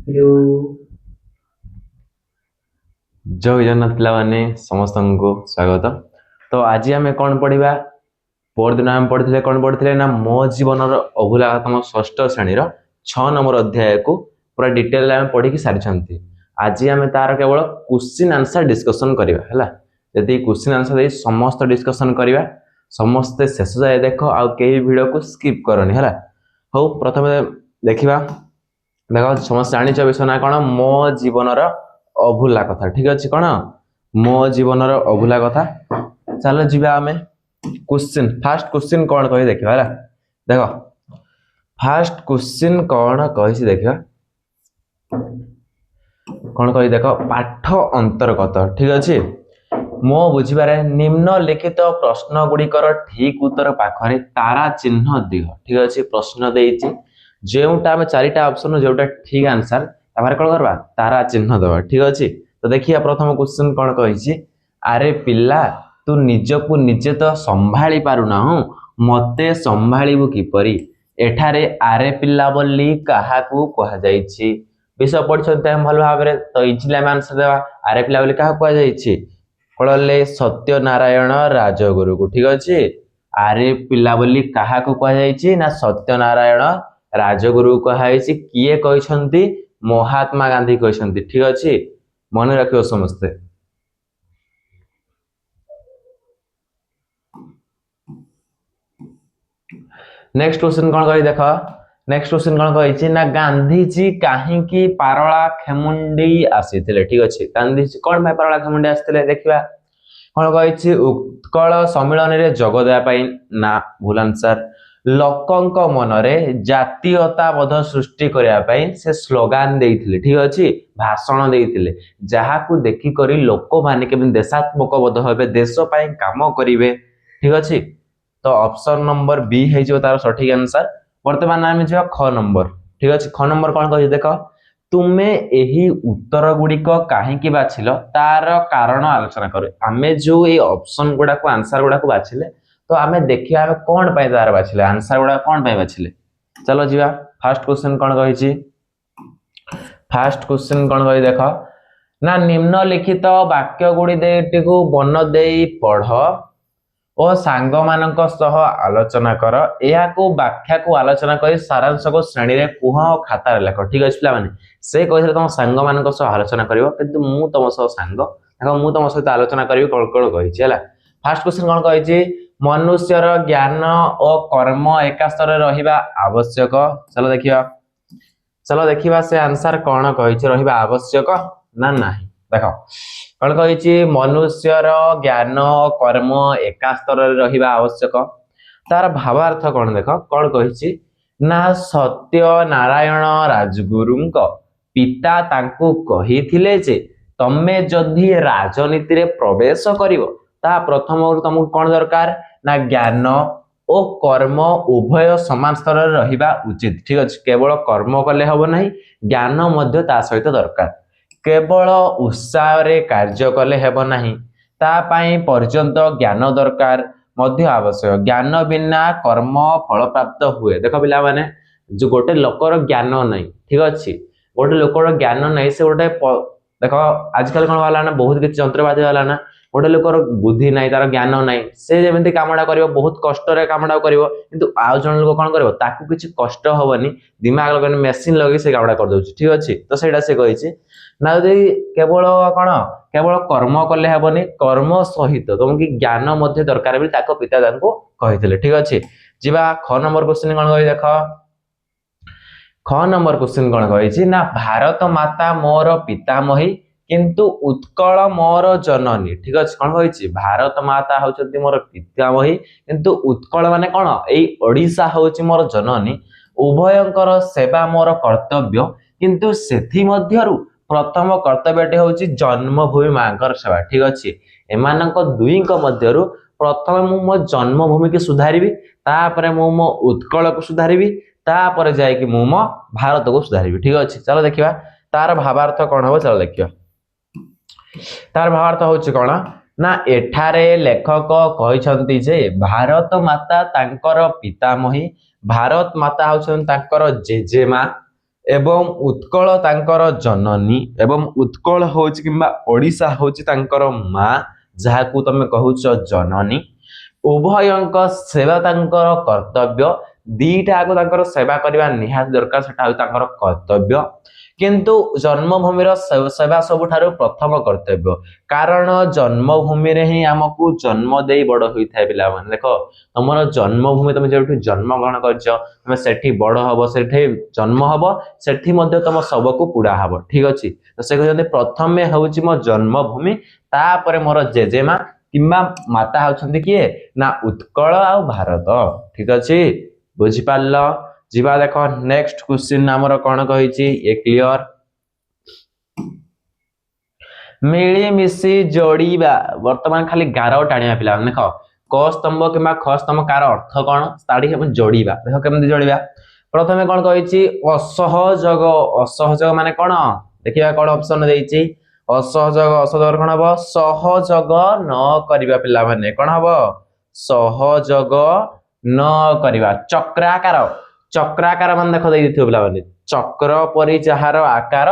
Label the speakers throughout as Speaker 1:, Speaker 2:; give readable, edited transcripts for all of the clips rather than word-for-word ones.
Speaker 1: Hello.
Speaker 2: जय जगन्नाथ पिलाने समस्त को स्वागत। तो आज आम कौन पढ़ा पर दिन आम पढ़ी कौन पढ़ी ना मो जीवन अभूला तम षष्ठ श्रेणी 6 नंबर अध्याय को पूरा डिटेल आम पढ़ी सारी। आज आम तार केवल क्वेश्चन आंसर डिस्कसन करवा यदि क्वेश्चन आंसर समस्त डिस्कसन करवा समस्ते शेष जाए देख आउ कई वीडियो को स्किप करनी है। हौ प्रथम देखा देख समस्त जाच विषय ना कौन मो जीवन अभूला कथा ठीक अच्छे कौन मो जीवन अभूला कथा। चलो जी आम क्वेश्चन फास्ट क्वेश्चन कौन कही देखा है देख फास्ट क्वेश्चन कौन कही देखा कौन कही देख पाठ अंतर्गत ठीक अच्छे मो बुझे निम्नलिखित प्रश्न गुड़िकर ठीक उत्तर पाखरे तारा चिन्ह दिह ठीक अच्छे प्रश्न देती जोटा आम चारिटा ऑप्शन जोटा ठीक आंसर तापर कौन करवा तारा चिन्ह दबा ठीक अच्छे। तो देखिए प्रथम क्वेश्चन कौन कही आरे पिला तू निजकू निजे तो संभाली पारुना मते संभाळिबु किपरि एठारे आरे पिला बोली काहाकू कहा जायछि विषय पढ़ते हम भल भाव तो इजिली आम आंसर देवा आरे पिला बोली क्या कहुई कले सत्यनारायण राजगुरु को ठीक अच्छे आरे पिला बोली क्या कहुई ना सत्यनारायण राजगुरु कहुई किए कहते महात्मा गांधी कहते ठीक अच्छे मन रखियो समस्ते। नेक्स्ट क्वेश्चन कौन कही देख नेक्स्ट क्वेश्चन कौन कही ना गांधीजी कहीं पारला खेमुंडी आसी ठीक अच्छे गांधीजी कौन पारला खेमुंडी आसते देखा कौन कही उत्कल सम्मिलन में जोग देवाई ना भूल आंसर लोकंक मनरे जातीयताबोध सृष्टि करने से स्लोगान देते ठीक अच्छे भाषण देते जहां देखिक लोक मैंने केवल देशात्मक बोध हे देशपाई कम करेंगे ठीक अच्छे। तो ऑप्शन नंबर बी है तार सठिक आंसर बर्तमान आम जा ख नंबर ठीक अच्छे ख नंबर कौन कही देख तुमे यही उत्तर गुड़िक कहीं बाछिल तार कारण आलोचना कर आम जो ये ऑप्शन गुड़ा को आंसर गुड़ा को बाछिले तो आम देखिए आम कौन पाई तार बाछिले आंसर गुड़ा कौन पाई बाछिले। चलो जी फास्ट क्वेश्चन कौन कही फास्ट क्वेश्चन कौन कही देख ना निम्नलिखित वाक्य गुड़ी को बन दे पढ़ और सांग मानक सह आलोचना कर या व्याख्या को आलोचना कर सारांश को श्रेणी रे कुह खातार लेख ठीक अच्छे पे से कही तुम सांग मानक सह आलोचना कर मु तुम सह सांग मु तुम सहित आलोचना करी कौन कौन कही फास्ट क्वेश्चन कौन कही मनुष्यर ज्ञान और कर्म एका स्तर रहिबा आवश्यक चलो देखिए से आंसर कौन कही रहिबा आवश्यक ना नहीं देख कौन कही मनुष्यर ज्ञान कर्म एका स्तर रहिबा आवश्यक तार भावार्थ कौन देख कौन कही ना सत्य नारायण राजगुरु पिता तांकु कहिथिले जे तमे जदि राजनीति रे प्रवेश करिवो ता प्रथम तुमको कौन दरकार ना ज्ञान ओ कर्म उभय समान स्तर रहिबा उचित ठीक अच्छे केवल कर्म कले हम ना ज्ञान मध्य ता सहित दरकार केवल उत्साह रे कार्य कले हेब नहीं तापाई पर्यंत ज्ञान दरकार मध्य आवश्यक ज्ञान बिना कर्म फल प्राप्त हुए देख पिला माने जो गोटे लोकर ज्ञान नहीं ठीक अच्छे गोटे लोकर ज्ञान नहीं से गोटे देख आजकल कौन वाला ना बहुत किसी जंत्रपाति वाला ना गोटे लोकर बुद्धि ना तार ज्ञान ना से जमी कामटा कर बहुत कष्ट कामटा कर आउ जन लोक कौन कर किसी कष्ट हेनी दिमाग लगे मेसीन लगे से कामटा कर दे ठीक अच्छे तो सहीटा से कही ना यदि केवल कौन केवल कर्म कले हेबनी कर्म सहित तुमको ज्ञान मध्य दरकार भी पिता कही ठीक अच्छे जीवा ख नंबर क्वेश्चन कौन कही देख ख नंबर क्वेश्चन कौन कही ना भारत माता मोर पितामही किंतु उत्कल मोर जननी ठीक अच्छे कौन कही भारत माता होती मोर पितामही किंतु उत्कल माने कौन यही ओडिशा होची मोर जननी उभयंकर सेवा मोर कर्तव्य किंतु सेथि मध्यरु प्रथम कर्तव्यटी हूँ जन्मभूमि माँ सेवा ठीक अच्छे एमान दुई मध्यरु प्रथम मु मो जन्मभूमि की सुधारी तापर मु मो उत्कल को सुधारी तापर जाकि मु मो भारत को सुधारी ठीक अच्छे। चलो देखा तार भावार्थ कौन हम चलो देखिए तार भावार्थ हूँ कौन ना एठारे लेखक कहते जे भारत माता तांकर पितामही भारत माता हूँ तांकर जेजेमा एवं उत्कल तांकर जननी एवं उत्कल होची किंबा ओडिशा होची तांकर माँ जहाँ को तमे कहूच जननी उभयंक सेवा तांकर कर्तव्य दीटा को तांकर सेवा करबा निहात दरकार सेटा हो तांकर कर्तव्य किंतु जन्मभूमि सेवा सबुठारु प्रथम कर्तव्य कारण जन्मभूमि रे ही आमको जन्म देई बड़ होई थाए पिला माने देखो तमरो जन्मभूमि तुम जेठी जन्म ग्रहण करछ तुम सेठी बड़ हबो सेठी जन्म हबो सेठी मध्ये तुम सब को पुडा हबो ठीक अछि तो से कहते प्रथम में होउची मो जन्मभूमि तापरे मोर जेजेमा किंबा माता होछंती किए ना उत्कल आ भारत ठीक अछि बुझि पाल्लो जीवा देखो नेक्स्ट क्वेश्चन हमर कोन कहिची ए क्लियर मिली मिसी जोड़ीबा वर्तमान खाली गारो टाणिया पिला देखो क स्तंभ किंबा ख स्तंभ कार अर्थ कोन ताड़ी हम जोड़ीबा देखो केमति जोड़ीबा प्रथमे कोन कहिची असहयोग माने कोन देखिबा कोन ऑप्शन देइची असहयोग कोन हबो सहयोग न करिबा पिला माने कोन हबो सहयोग न करिबा चक्राकार मान देख देथियो पिला माने चक्र परि जहार आकार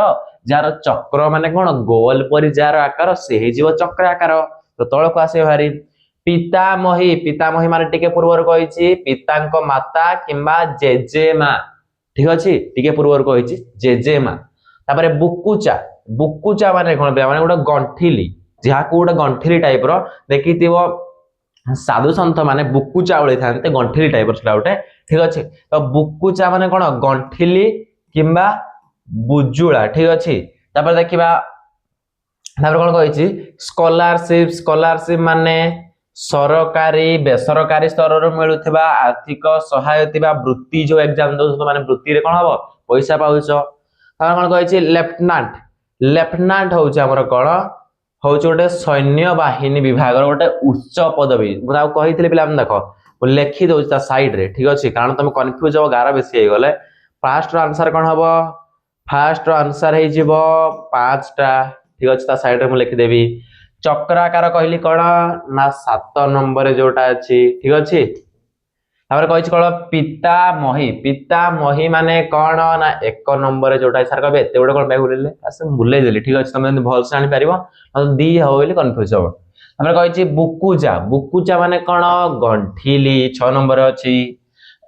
Speaker 2: जार चक्र माने कोन गोल परि जार आकार से हे जीव चक्राकार तो तळको आसे भारी पितामही माने टिके पूर्वर कहिची पितांक माता किंबा जेजेमा ठीक अछि टिके पूर्वर कहिची जेजेमा तापरे बुकुचा माने कोन माने गोटा गंठिली जहा को गोटा गंठिली टाइप रो देखिथिबो साधु संत माने बुकुचा उळे थानते गंठिली टाइप रो सेटा उठे ठीक अछि तो बुकुचा माने कोन गंठिली किंबा बुजुला ठीक अछि तापर देखिबा तापर कोन कहिची स्कॉलरशिप माने सरकारी बेसरकारी स्तर रो मिलुथिबा आर्थिक सहायता वृत्ति जो एग्जाम दो माने वृत्ति रे कोन हबो पैसा पाउछो तापर कोन कहिची लेफ्टिनेंट होउछ हमर कोन होउछ गोटे सैन्य बाहिनी विभाग रो गोटे उच्च पदवी मुदा कहिथिले पिला हम देखो लेखि दउछ ता साइड रे ठीक अछि कारण तुम कंफ्यूज हो गारा बेसी हे गले फर्स्ट आंसर कोन हबो फर्स्ट आंसर हे जिवो 5 टा ठीक अछि ता साइड रे मु लिखि देबी चक्राकार कहली कोन ना 7 नंबर रे जोटा अछि ठीक अछि तापर कहिछ कोन पितामही माने कोन ना 1 नंबर रे जोटा सर कहबे एते गोटे कोन बाय बुलेले आसे बुले देली ठीक अछि तुम भल से आनी परिबो दी हो बोली कंफ्यूज हो तापर कहिछ बुकुचा माने कोन गंठिली 6 नंबर अछि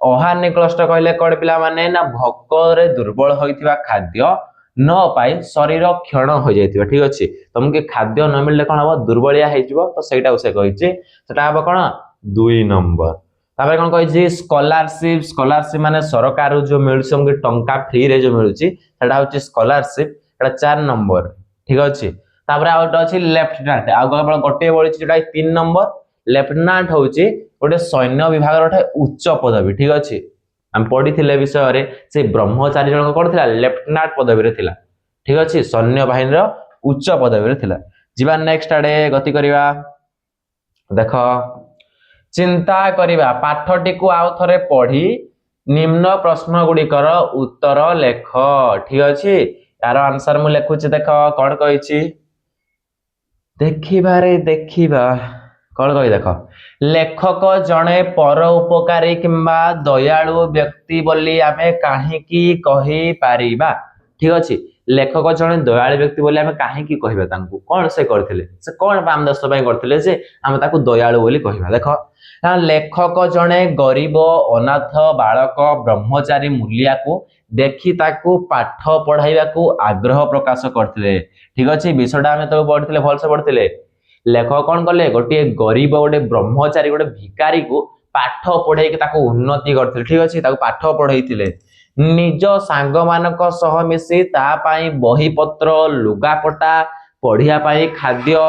Speaker 2: अहानि क्लस्ट कहले कोन पिला माने ना भक्करे दुर्बल होइथिबा खाद्य न पाई शरीर क्षण हो जाइथिबा ठीक अछि तुमके खाद्य न मिलले कोन हबो दुर्बलिया हे जिवो तो सेटा उसे कहिछि सेटा हबो कोन 2 नंबर तापर कोन कहिछि स्कॉलरशिप माने सरकार जो मिलुछ हमके टंका फ्री रे जो मिलुची सेटा होछि स्कॉलरशिप एटा 4 नंबर ठीक अछि तापर आउट अछि लेफ्टिनेंट आ केवल गोटे बोलिछि जेटा 3 नंबर लेफ्टिनेंट होछि गोटे सैन्य विभाग रो उच्च पदवी ठीक अछि हम पढिथिले विषय रे से ब्रह्मचारी जन कोन थिला लेफ्टिनेंट पदवी रे थिला ठीक अछि सैन्य बाहिनी रो उच्च पदवी रे थिला जीवा नेक्स्ट आडे गति करिवा देखो चिंता करिवा पाठटी को आउ थरे पढी निम्न प्रश्न गुडी कर उत्तर लेख ठीक अछि यार आंसर मु लेखुछि देखो कोन कहिछि देखिबा कौन कही देख लेखक जड़े पर उपकारी किंबा दयालु व्यक्ति बोली आमे काहींकी कहि पारिबा ठीक अछि लेखक जड़े दयालु व्यक्ति बोली आमे काहींकी कहिबा तांकू कोन से करथिले से कोन पाम दस पय करथिले जे आमे ताकू दयालु बोली कहिबा देखो लेखक जड़े गरीब अनाथ बालक ब्रह्मचारी मूलिया को देखि ताकू पाठ पढ़ाइबा को आग्रह प्रकाश करथिले ठीक अछि विषयटा आमे तो पढ़थिले भल से पढ़थिले लेखक कौन कले गोटे गरीब गोटे ब्रह्मचारी गोटे भिकारी को पाठ पढ़े ताको उन्नति करथिले ठीक अछि ताको पाठ पढ़ैथिले निज सांग मानक सह मिसी ता पई बही पत्र लुगापटा पढ़िया पई खाद्य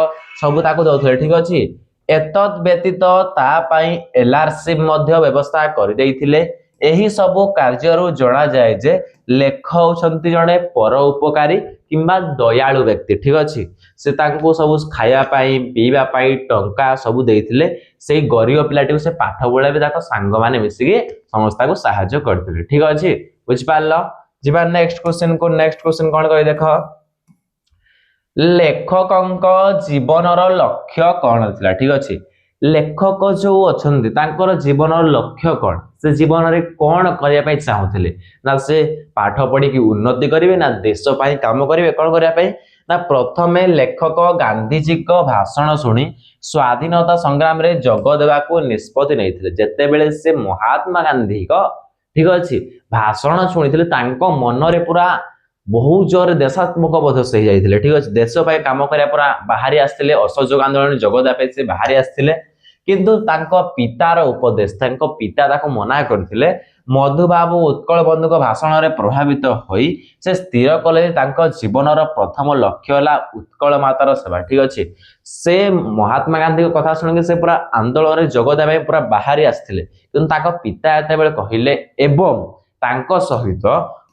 Speaker 2: सब ताको दउथिले ठीक अछि एतत व्यतीत ता पई एलआरसी मध्य व्यवस्था कर देइथिले एही सब कार्यरु जणा जाय जे लेख होछंती जणे पर उपकारी किंबा दयालु व्यक्ति ठीक अछि से ताको सब खाया पाई पीवा पाई टंका सब देइथिले सेई गरीब पिलाटी से पाठ पढाबे ताको सांग माने मिसी के समस्ता को सहायता करथिले ठीक अछि बुझ पारलो जिबा नेक्स्ट क्वेश्चन कोन कहि देखो लेखकक जीवनर लक्ष्य कोन थिला ठीक अछि लेखक जो अच्छे तांकर जीवन लक्ष्य कौन से जीवन में कौन करने चाहूले ना से पाठ पढ़ी की उन्नति करेंगे ना देश काम करेंगे कौन करने ना प्रथमे लेखक गांधीजी को भाषण शुणी स्वाधीनता संग्राम रे जग देवा निष्पत्ति नहीं जितेबले से महात्मा गांधी को ठीक अच्छे भाषण शुणी मन रे पूरा बहुत जोर देशात्मक बोध से जाइए ठीक अच्छे देश काम करा पूरा बाहरी आसते असहयोग आंदोलन जगदेवा से बाहरी आसते किंतु तांको पितार उपदेश तांको पिता ताको मना करथिले मधुबाबू उत्कल बंधु को भाषण रे प्रभावित होई से स्थिर कले तांको जीवनर प्रथम लक्ष्य होला उत्कल मातार सेवा ठीक अछि से महात्मा गांधी को कथा सुन के से पूरा आंदोलन रे जोग देबे पूरा बाहरी आस्थिले किंतु ताको पिता एते बेले कहिले एवं तांको सहित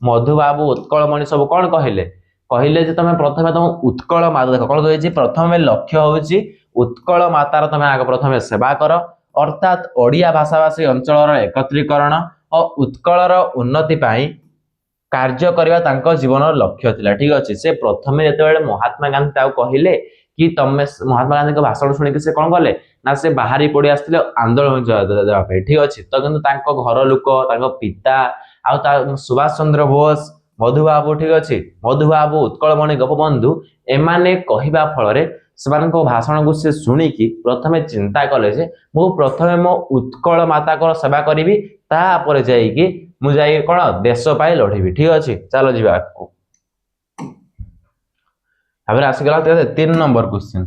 Speaker 2: मधुबाबू उत्कल मणि सब कोन कहिले कहिले जे तमे प्रथमे तुम उत्कल माता देखो कोन कहै छी प्रथमे लक्ष्य होउची उत्कल मातार तुम आग प्रथम सेवा कर अर्थात ओडिया भाषाभाषी अंचल एकत्रीकरण और उत्कलर उन्नति पाई कार्य करवा तांको जीवन लक्ष्य थिला ठीक अछि से प्रथमे जेतेबेले महात्मा गांधी ताऊ कहिले कि तमे महात्मा गांधी को भाषण सुनि के से कोन गले ना से बाहरी पड़ी आस्थिले आंदोलन देवा पे ठीक अछि तो किंतु तांको घर लोक तांको पिता आ ता सुभाष चंद्र बोस मधुबाबू ठीक अछि मधुबाबू उत्कलमणि गोपबंधु एमाने कहिबा फल रे सेमानक भाषण को से शुणिकी प्रथमे चिंता कले जे मु प्रथमे मो उत्कल माता को सेवा करी तापर जाइकी मु जाई कोन देश पाई लढिबी ठीक अछि चलो जीवा अब आसीगला 3 नंबर क्वेश्चन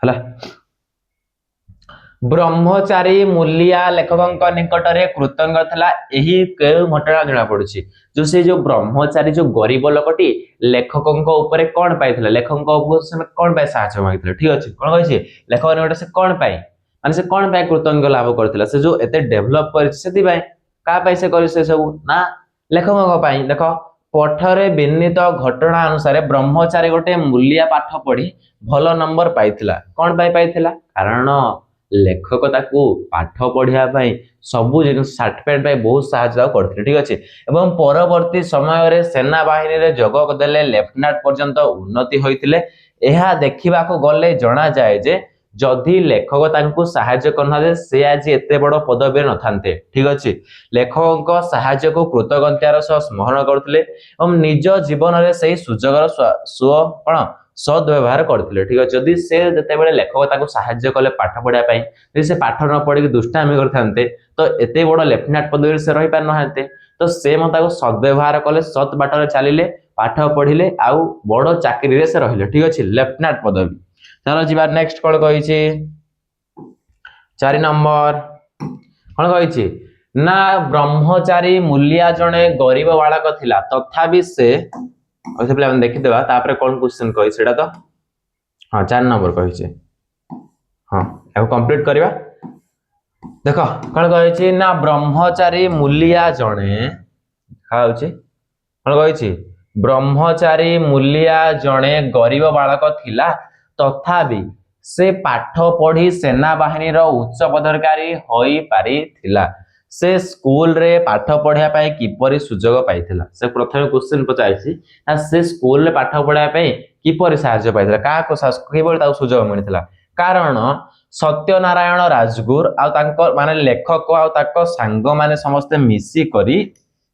Speaker 2: हला ब्रह्मचारी मूलिया लेखक निकट में कृतज्ञ था यही घटना जना पड़ी जो से जो ब्रह्मचारी जो गरीब लोकटी लेखक कौन पाई लेखक कौन पाई साहाय्य मांगी ठीक अच्छे कौन कही लेखक निकट से कौन पाई माने से कौन पाई कृतज्ञ लाभ करथिला से जो एते डेभलप कर का पाई से कर सब ना लेखक पाई देख पठरे विनीत घटना अनुसार ब्रह्मचारी गोटे मूलिया पाठ पढ़ी भल नंबर पाइथिला कौन पाई कारण लेखक ताकू पाठ पढ़िया सबू जिन सर्टिफिकेट बहुत साहाय्य करते ठीक अच्छे एवं परवर्ती समय रे सेना बाहिनी रे जोग देले लेफ्टिनेंट पर्यंत उन्नति होइतिले एहा देखिबा को गले जना जाए जे जदि लेखक तांकू साहाय्य करना से आज एते बड़ पदवी न थांते ठीक अच्छे लेखक साहाय्य को कृतज्ञतार सह स्मरण करथिले एवं निज जीवन रे सही सुजोगर स्व कोन सद्व्यवहार करथिले ठीक अछि जदि से जते बेले लेखक ताको साहाय्य कले पाठ पढिया पई जदि से पाठ न पढि दुष्टामी करथांते तो एते बड़ लेफ्टिनेंट पदवी से रहि पार न हाते तो से म ताको सद्व्यवहार कले सत बाटर चलिले पाठ पढिले आउ बड़ चाकरी रे से रहिले ठीक अछि लेफ्टिनेंट पदवी चलो जीवा नेक्स्ट कोन कहि छी 4 नंबर कोन कहि छी ना ब्रह्मचारी मूलिया जणे गरीब बालक थिला तथापि से अच्छे पे देखीदेवा कौन क्वेश्चन कही से तो हाँ 4 नंबर कही हाँ या कंप्लीट करवा देख कौन कही ना ब्रह्मचारी मूलिया जड़े कौन कही ब्रह्मचारी मूलिया जड़े गरीब बालक थिला तथापि से पाठ पढ़ी सेना बाहिनी उच्च पदाधिकारी होई पारी थिला से स्कूल रे पाठ पढ़िया पाई किपरि सुजोग पाइथिला से प्रथम क्वेश्चन पचाइछि ना से स्कूल रे पाठ पढ़िया पाई किपरि सहाय्य पाइथिला का को केवल ता सुजोग मिलिथिला कारण सत्यनारायण राजगुर आ तांको माने लेखक आ ताको सांग माने समस्त मिसी करी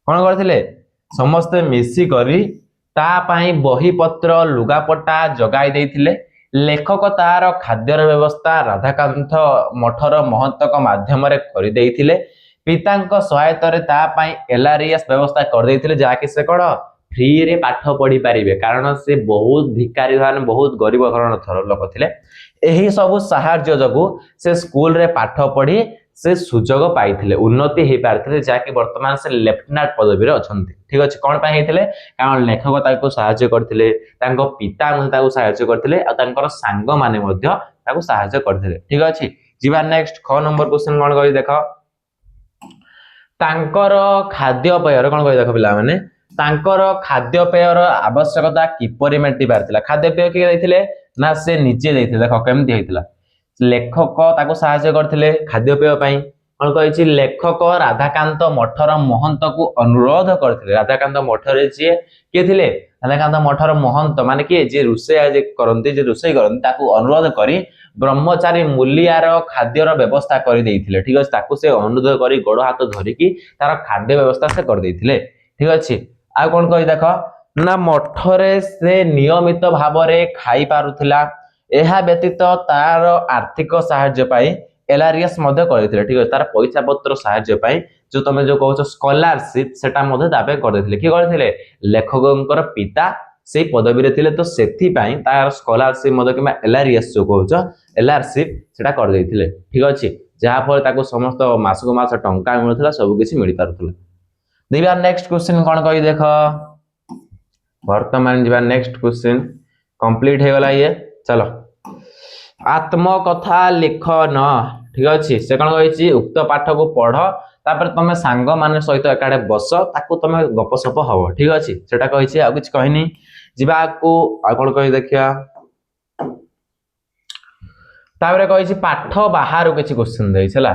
Speaker 2: कोन करथिले समस्त मिसी करी ता पाई बही पत्र लुगापटा जगाई देथिले लेखक तार खाद्यर व्यवस्था राधाकांत मठर महंतक माध्यम रे करि देथिले पिता सहायता एलआरएस व्यवस्था कर देथिले जाकि से कौन फ्री रे पाठ पढ़ी पारिबे कारण से बहुत भिकारी भान बहुत गरीब घरन थर लोक थिले एही सब साहाय्य जगु से स्कूल रे पाठ पढ़ी से सुजोग पाइथिले उन्नति हे पारथिले जाकि वर्तमान से लेफ्टिनेंट पदवी रे अछंती ठीक अछि कोन पाइ हेथिले कारण लेखक ताको सहाय्य करथिले तांको पिता म ताको सहाय्य करथिले आ तांकर सांग माने मध्य ताको सहाय्य करथिले ठीक अछि जीवा नेक्स्ट 6 नंबर क्वेश्चन कोन कहि देखो तांकर खाद्य पेयर कोन कहि देखो पिला माने तांकर खाद्य पेयर आवश्यकता किपरि मेंटी पारथिला खाद्य पेय के दैथिले ना से निजे दैथिले देखो केमति हेतिला लेखक ताको सहाय्य करथिले खाद्य पेय पई कौन कही लेखक राधाकांत मठर महंत को अनुरोध करते राधाकांत मठरे जी किए थे राधाकांत मठर महंत माने किए जे रोषे करते जे रोषे करते अनुरोध करी ब्रह्मचारी मूलियार खाद्यर व्यवस्था कर ठीक अच्छे से अनुरोध कर गोड़ हाथ धरिकी तार खाद्य व्यवस्था से कर ठीक अच्छे आ कौन कही देख ना मठरे से नियमित भाव खाई पारुथिला एहा व्यतीत तार आर्थिक साहाय्य पाई एलआरएस मध्य करथिले ठीक तार पैसा पत्र साहाय्य पाई जो तुम जो कहछ स्कॉलरशिप सेटा मध्य दाबे करथिले कि करथिले लेखकंकर पिता से पदवी रे थिले तो सेथि पाई तार स्कॉलरशिप मध्य किबा एलआरएस जो कहछ एलआरशिप सेटा कर देथिले ठीक अछि जहा फल ताको समस्त मास को मास टंका मिलुथला सब किछि मिलि पारुथला दिबा नेक्स्ट क्वेश्चन कोन कहि देख वर्तमान दिबा नेक्स्ट क्वेश्चन कंप्लीट हे गला ये चलो आत्मकथा लिखन ठीक अच्छे से कौन कही उक्त पाठ को पढ़ तापर तुम सांग मान सहित एकाडे बस ताकू तुम गपसप हम ठीक अच्छे सेटा कही आ किछ कहनी जीवा को आ कौन कही देखिया तापर कही पाठ बाहर किछि क्वेश्चन देइछ हला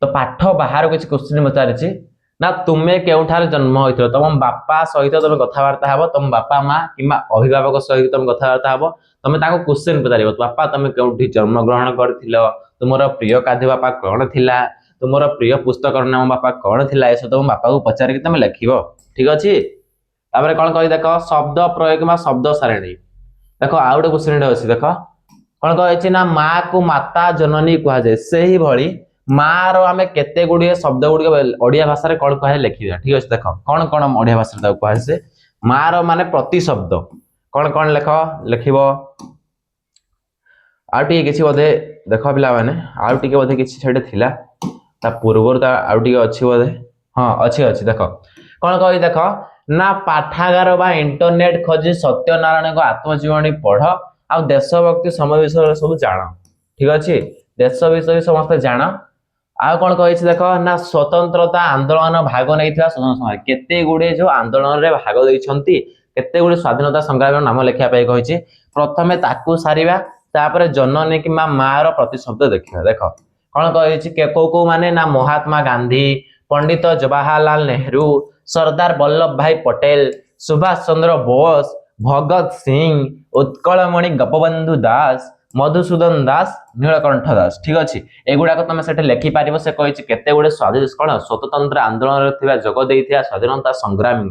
Speaker 2: तो पाठ बाहर किछि क्वेश्चन पचारिछि ना तुम्हें केउठार जन्म होइथिलो तुम बापा सहित तुम कथबार्ता हबो तुम बापा माँ किंबा अभिभावक सहित तुम कथबार्ता हबो तुम ताको क्वेश्चन पचारिबो बापा तुम केउठी जन्म ग्रहण करथिलो तुमर प्रिय खाद्य बापा कौन थिला तुमर प्रिय पुस्तक नाम बापा कौन थिला एसो तुम बापा को पचारिक तुम लिखिबो ठीक अछि तापर कोन कहि देख शब्द प्रयोग मा शब्द सारणी देखो आ गोटे क्वेश्चन अछि देखो कोन कहि ना माँ को माता जननी कहा जाय सेही भली माँ रो आमे केते गुडी शब्द गुडी ओडिया भाषा रे कोन कहे लिखिबा ठीक अछि देखो कोन कोन ओडिया भाषा रे कहे से माँ रो माने प्रति शब्द कोन कोन लिखिबो आउटी किछि बोधे देखो पिला माने आउटी के बोधे किछि छेडे थिला ता पूर्वर ता आउटी के अछि बोधे हां अछि अछि देखो कोन कहि देखो ना पाठागार बा इंटरनेट खोजी सत्यनारायण को आत्मजीवनी पढ़ आ देशभक्ति समय विषय सब जान ठीक अछि देश विषय समस्त जान आ कौन कही देख ना स्वतंत्रता आंदोलन भाग नहीं स्वतंत्र केते गुड़े जो आंदोलन रे भाग देइछंती केते गुड़े स्वाधीनता संग्राम नाम लेखिया पाई कहिछि प्रथमे ताकू सारिबा तापरे जननी कि माँ रो प्रतिशब्द देखिबा देख कौन कही के को माने ना महात्मा गांधी पंडित जवाहरलाल नेहरू सरदार वल्लभ भाई पटेल सुभाष चंद्र बोस भगत सिंह उत्कलमणि गोपबंधु दास मधुसूदन दास नीलकंठ दास ठीक अच्छे एगुड़ाक तुम से लिखि पार से कही केते गुड़े स्वाधीन कौन स्वतंत्र आंदोलन जग देता स्वाधीनता संग्रामी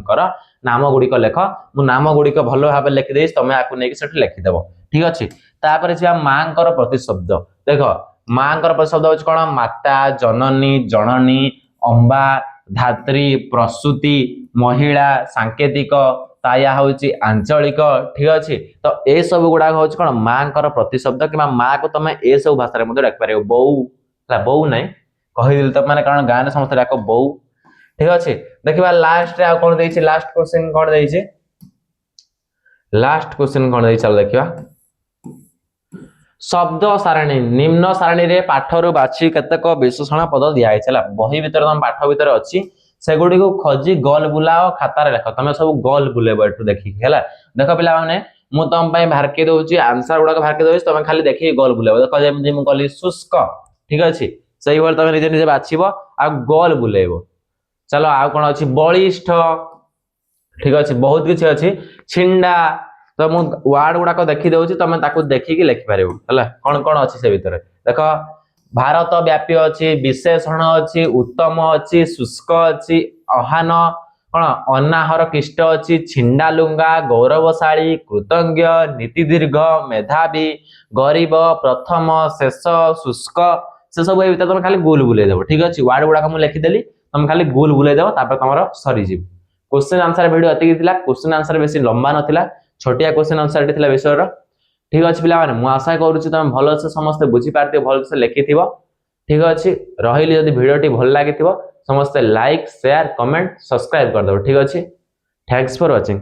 Speaker 2: नाम गुड़िक लेख मु नाम गुड़िक भल भाव लिखिदे तुम आपको नहीं लिखिदेव ठीक अच्छे तापर जी माँ प्रतिशब्द देख माँ प्रतिशब्द हूँ कौन माता जननी जननी अंबा धात्री प्रसूति महिला सांकेतिक ताया हूँ आंचलिक ठीक अच्छे तो ये सब गुड़ाक हूँ कौन माँ प्रतिशब्द कि माँ को तुम ए सब भाषा डाक पार बो बो ना कहीदेली तुम मैंने कारण गाँव में समस्त डाक बो ठीक अच्छे देखा लास्ट कौन दे लास्ट क्वेश्चन कौन दे लास्ट क्वेश्चन कौन दे चलो देखा शब्द सारणी निम्न सारणी रे पाठरू बाछि केतक विशेषण पद दिखाई है बही भीतर तुम पाठ भीतर अच्छी सेगुड़ी को खोजी गोल बुलाओ खातार लेख तुम सब गोल बुलेब एठू देखिक है देख पिला माने मु तुम भारके दउची आंसर गुड़ाक भारके दउची तुम खाली देखिए गोल बुलेब देख जमी मुझे कहली शुष्क ठीक अच्छे से तुम निजे निजे बाछिब आ गोल बुलेब चलो आ कौन अच्छी बलिष्ठ ठीक अच्छे बहुत किसी अच्छी छिंडा तो मु वार्ड गुड़ाक देखी दउची तुम ताकू देखिकी लिखिपार कौन कौन अच्छी से भितर देख भारत व्यापी अच्छी विशेषण अच्छी उत्तम अच्छी शुष्क अच्छी आह्वान कौन अनाहर किष्ट अच्छी छिंडा लुंगा गौरवशाली कृतज्ञ नीति दीर्घ मेधावी गरीब प्रथम शेष शुष्क से सब भीतर तुम खाली गोल बुलेदेव ठीक अच्छे वार्ड गुड़ाक मुझे लिखिदेली तुम खाली गोल बुलेदेव तुम सरीज क्वेश्चन आंसर वीडियो एतिकी क्वेश्चन आंसर बेसी लंबा नाला छोटिया क्वेश्चन आंसर थिला विषय ठीक अच्छे पिला माने मु आशा करूची तुम भल से समस्त बुझी पारथिबो भल से लिखिथिबो ठीक अच्छे रहिली यदि वीडियोटी भल लागिथिबो समस्त लाइक शेयर कमेंट सब्सक्राइब कर दो ठीक अच्छे थैंक्स फॉर वाचिंग।